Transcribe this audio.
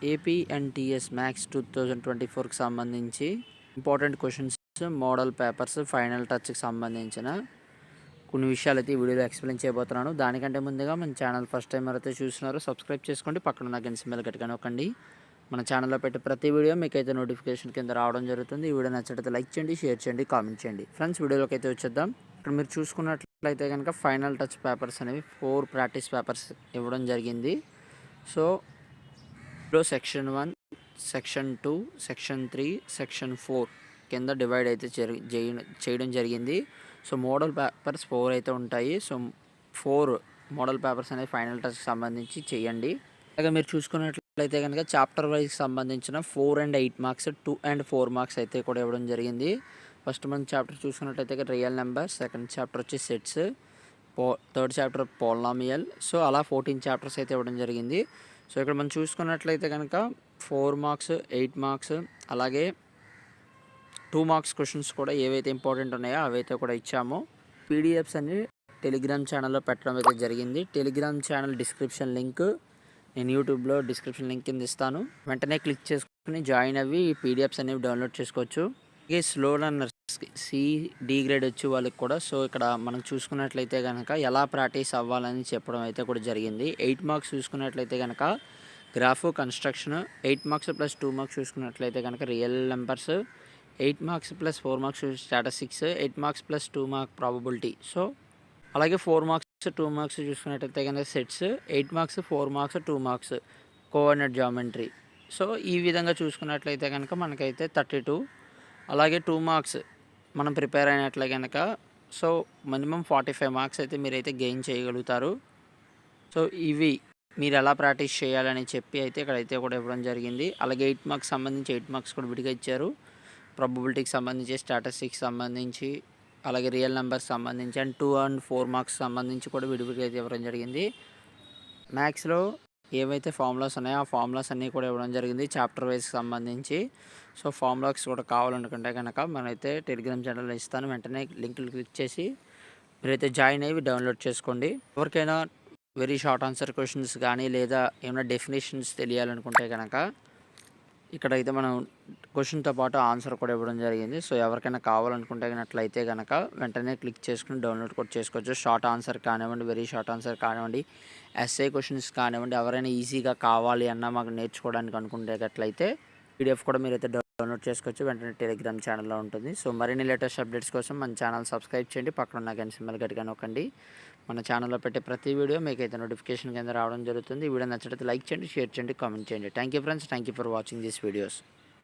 APNTS maths 2024కి సంబంధించి important questions, model papers, final టచ్కి సంబంధించిన కొన్ని విషయాలు అయితే ఈ వీడియోలో ఎక్స్ప్లెయిన్ చేయబోతున్నాను. దానికంటే ముందుగా మన ఛానల్ ఫస్ట్ టైం ఎవరైతే చూస్తున్నారో సబ్స్క్రైబ్ చేసుకోండి, పక్కన ఉన్న గంట సింబల్ గట్టిగా నొక్కండి. మన ఛానల్లో పెట్టే ప్రతి వీడియో మీకైతే నోటిఫికేషన్ కింద రావడం జరుగుతుంది. ఈ వీడియో నచ్చినట్లయితే లైక్ చేయండి, షేర్ చేయండి, కామెంట్ చేయండి. ఫ్రెండ్స్, వీడియోలోకి అయితే వచ్చేద్దాం. ఇక్కడ మీరు చూసుకున్నట్లయితే కనుక ఫైనల్ టచ్ పేపర్స్ అనేవి 4 ప్రాక్టీస్ పేపర్స్ ఇవ్వడం జరిగింది. సో ఇందులో సెక్షన్ 1, సెక్షన్ 2, సెక్షన్ 3, సెక్షన్ 4 కింద డివైడ్ అయితే చేయడం జరిగింది. సో మోడల్ పేపర్స్ 4 అయితే ఉంటాయి. సో 4 మోడల్ పేపర్స్ అనేవి ఫైనల్ టచ్కి సంబంధించి చేయండి. అలాగే మీరు చూసుకున్నట్లయితే కనుక చాప్టర్ వైజ్కి సంబంధించిన 4 and 8 మార్క్స్, 2 and 4 మార్క్స్ అయితే కూడా ఇవ్వడం జరిగింది. ఫస్ట్ మనం చాప్టర్ చూసుకున్నట్లయితే రియల్ నెంబర్, సెకండ్ చాప్టర్ వచ్చి sets, third chapter polynomial. So అలా 14 చాప్టర్స్ అయితే ఇవ్వడం జరిగింది. సో ఇక్కడ మనం చూసుకున్నట్లయితే కనుక 4 మార్క్స్, 8 మార్క్స్, అలాగే 2 మార్క్స్ క్వశ్చన్స్ కూడా ఏవైతే ఇంపార్టెంట్ ఉన్నాయో అవైతే కూడా ఇచ్చాము. పీడిఎఫ్స్ అన్ని టెలిగ్రామ్ ఛానల్లో పెట్టడం అయితే జరిగింది. టెలిగ్రామ్ ఛానల్ డిస్క్రిప్షన్ లింక్ నేను యూట్యూబ్లో డిస్క్రిప్షన్ లింక్ కింద ఇస్తాను. వెంటనే క్లిక్ చేసుకుని జాయిన్ అవ్వి ఈ పీడిఎఫ్స్ అనేవి డౌన్లోడ్ చేసుకోవచ్చు. అలాగే స్లో లర్నర్స్కి సి-డి గ్రేడ్ వచ్చే వాళ్ళకి కూడా సో ఇక్కడ మనం చూసుకున్నట్లయితే కనుక ఎలా ప్రాక్టీస్ అవ్వాలని చెప్పడం అయితే కూడా జరిగింది. 8 మార్క్స్ చూసుకున్నట్లయితే కనుక graph construction, 8 marks plus 2 marks చూసుకున్నట్లయితే కనుక real numbers, 8 marks plus 4 marks statistics, 8 marks plus 2 mark probability. So అలాగే 4 మార్క్స్ 2 మార్క్స్ చూసుకున్నట్లయితే కనుక sets, 8 marks 4 marks 2 marks coordinate geometry. So ఈ విధంగా చూసుకున్నట్లయితే కనుక మనకైతే 32. అలాగే 2 మార్క్స్ మనం ప్రిపేర్ అయినట్లే కనుక సో మినిమం 45 మార్క్స్ అయితే మీరైతే గెయిన్ చేయగలుగుతారు. సో ఇవి మీరు ఎలా ప్రాక్టీస్ చేయాలని చెప్పి అయితే ఇక్కడైతే కూడా ఇవ్వడం జరిగింది. అలాగే 8 మార్క్స్ సంబంధించి 8 మార్క్స్ కూడా విడిగా ఇచ్చారు. ప్రాబబిలిటీకి సంబంధించి, స్టాటిస్టిక్స్ సంబంధించి, అలాగే రియల్ నెంబర్స్ సంబంధించి అండ్ 2 and 4 మార్క్స్ సంబంధించి కూడా విడివిడిగా అయితే ఇవ్వడం జరిగింది. మ్యాథ్స్లో ఏవైతే ఫార్ములాస్ ఉన్నాయో ఆ ఫార్ములాస్ అన్నీ కూడా ఇవ్వడం జరిగింది చాప్టర్ వైజ్కి సంబంధించి. సో ఫార్ములాస్ కూడా కావాలనుకుంటే కనుక మనమైతే టెలిగ్రామ్ ఛానల్లో ఇస్తాను. వెంటనే లింకులు క్లిక్ చేసి మీరైతే జాయిన్ అయ్యి డౌన్లోడ్ చేసుకోండి. ఎవరికైనా వెరీ షార్ట్ ఆన్సర్ క్వశ్చన్స్ కానీ లేదా ఏమైనా డెఫినేషన్స్ తెలియాలనుకుంటే కనుక ఇక్కడైతే మనం క్వశ్చన్తో పాటు ఆన్సర్ కూడా ఇవ్వడం జరిగింది. సో ఎవరికైనా కావాలనుకుంటే కనుక వెంటనే క్లిక్ చేసుకుని డౌన్లోడ్ కూడా చేసుకోవచ్చు. షార్ట్ ఆన్సర్ కానివ్వండి, వెరీ షార్ట్ ఆన్సర్ కానివ్వండి, ఎస్ఏ క్వశ్చన్స్ కానివ్వండి, ఎవరైనా ఈజీగా కావాలి అన్నా మాకు నేర్చుకోవడానికి అనుకునేటట్లయితే పీడిఎఫ్ కూడా మీరైతే డౌన్లోడ్ చేసుకోవచ్చు. వెంటనే టెలిగ్రామ్ ఛానల్లో ఉంటుంది. సో మరిన్ని లేటెస్ట్ అప్డేట్స్ కోసం మన ఛానల్ సబ్స్క్రైబ్ చేయండి, పక్కన ఉన్న గంట సింబల్ గట్టిగా నొక్కండి. మన ఛానల్లో పెట్టే ప్రతి వీడియో మీకైతే నోటిఫికేషన్ కింద రావడం జరుగుతుంది. ఈ వీడియో నచ్చినట్లయితే లైక్ చేయండి, షేర్ చేయండి, కామెంట్ చేయండి. Thank you friends, thank you for watching these videos.